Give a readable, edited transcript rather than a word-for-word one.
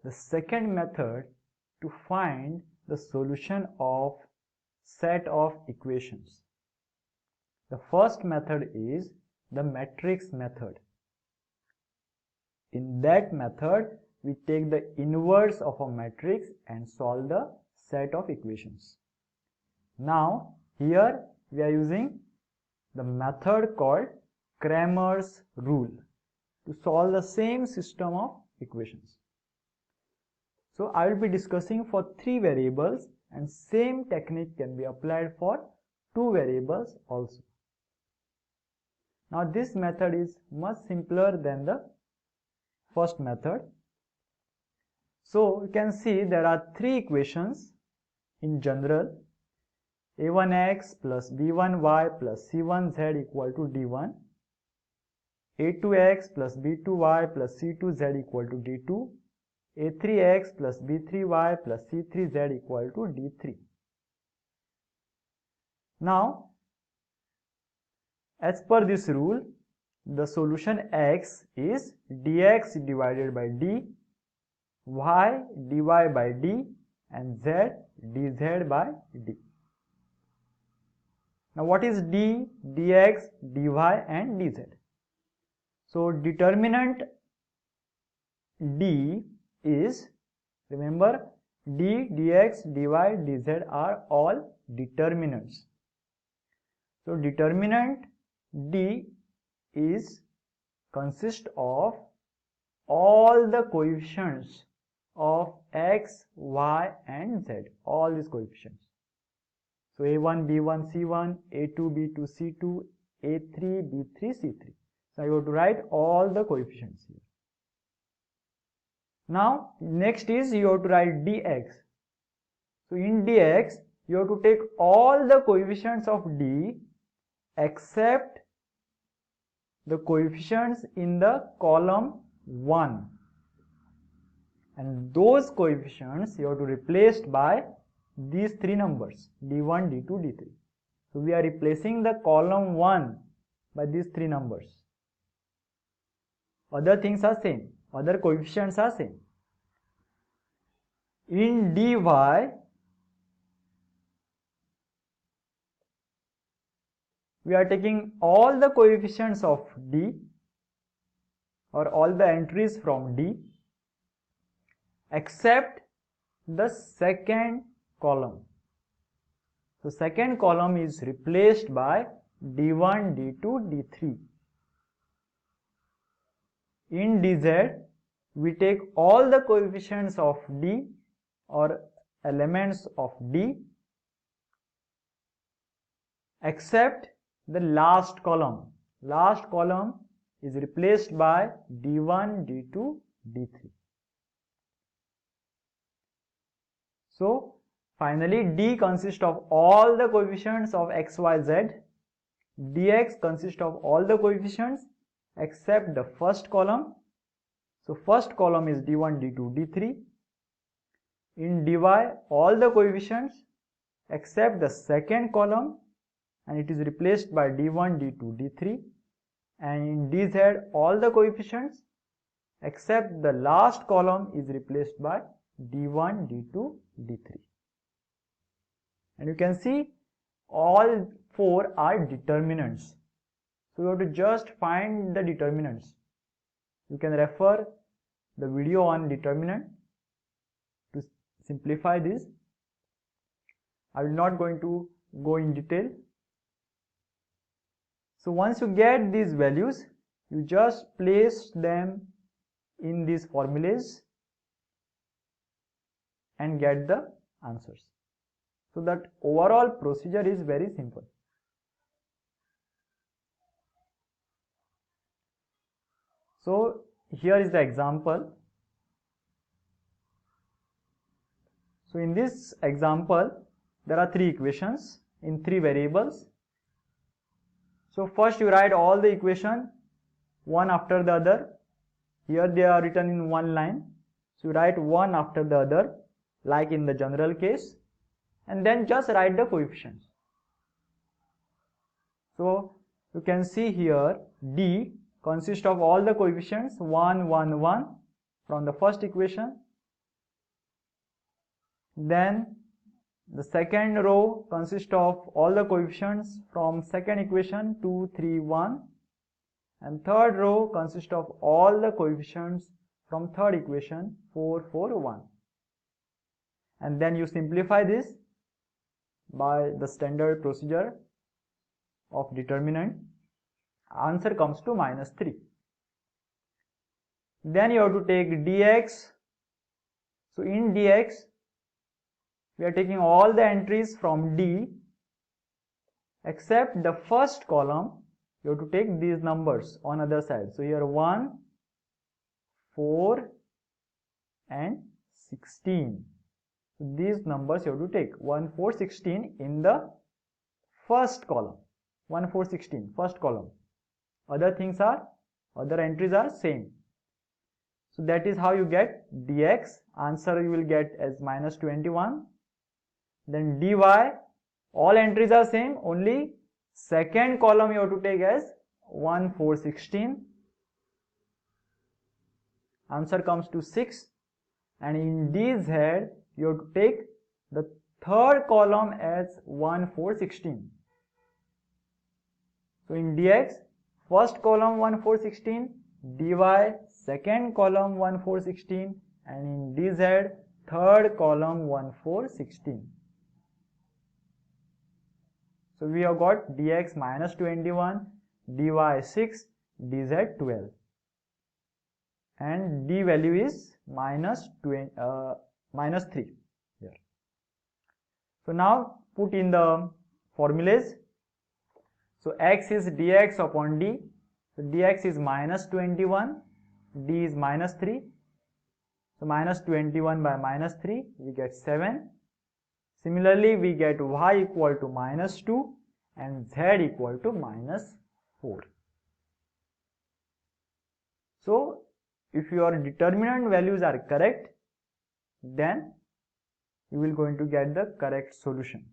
the second method to find the solution of set of equations. The first method is the matrix method. In that method, we take the inverse of a matrix and solve the set of equations. Now, here we are using the method called Cramer's rule to solve the same system of equations. So, I will be discussing for 3 variables, and same technique can be applied for 2 variables also. Now, this method is much simpler than the first method. So, you can see there are 3 equations in general. a1x plus b1y plus c1z equal to d1, a2x plus b2y plus c2z equal to d2, a3x plus b3y plus c3z equal to d3. Now, as per this rule, the solution x is dx divided by d, y dy by d, and z dz by d. Now, what is d, dx, dy and dz? So, determinant d is, remember, d, dx, dy, dz are all determinants. So, determinant d is consist of all the coefficients of x, y and z, all these coefficients. So, a1, b1, c1, a2, b2, c2, a3, b3, c3. So, you have to write all the coefficients here. Now, next is you have to write dx. So, in dx, you have to take all the coefficients of d except the coefficients in the column 1. And those coefficients you have to replace by these 3 numbers, d1, d2, d3. So, we are replacing the column 1 by these 3 numbers. Other things are same, other coefficients are same. In dy, we are taking all the coefficients of d or all the entries from d except the second column. So, second column is replaced by d1, d2, d3. In dz, we take all the coefficients of d or elements of d except the last column. Last column is replaced by d1, d2, d3. So, finally, d consists of all the coefficients of x, y, z. Dx consists of all the coefficients except the first column. So, first column is d1, d2, d3. In dy, all the coefficients except the second column, and it is replaced by d1, d2, d3. And in dz, all the coefficients except the last column is replaced by d1, d2, d3. And you can see all 4 are determinants. So, you have to just find the determinants. You can refer the video on determinant to simplify this. I will not going to go in detail. So, once you get these values, you just place them in these formulas and get the answers. So, that overall procedure is very simple. So, here is the example. So, in this example, there are 3 equations in 3 variables. So, first you write all the equation one after the other. Here they are written in one line. So, you write one after the other like in the general case, and then just write the coefficients. So, you can see here d consists of all the coefficients 1, 1, 1 from the first equation, Then the second row consists of all the coefficients from second equation 2, 3, 1, and third row consists of all the coefficients from third equation 4, 4, 1. And then you simplify this by the standard procedure of determinant. Answer comes to -3. Then you have to take dx. So in dx, we are taking all the entries from D except the first column. You have to take these numbers on other side. So here 1, 4 and 16. So these numbers you have to take 1, 4, 16 in the first column. 1, 4, 16 first column. Other entries are same. So that is how you get dx. Answer you will get as -21. Then dy, all entries are same, only second column you have to take as 1, 4, 16. Answer comes to 6. And in dz, you have to take the third column as 1, 4, 16. So in dx, first column 1, 4, 16, dy, second column 1, 4, 16, and in dz, third column 1, 4, 16. So we have got dx -21, dy 6, dz 12. And d value is -3 here. So now put in the formulas. So x is dx upon d. So dx is -21, d is -3. So -21 by -3, we get 7. Similarly, we get y equal to -2 and z equal to -4. So if your determinant values are correct, then you will going to get the correct solution.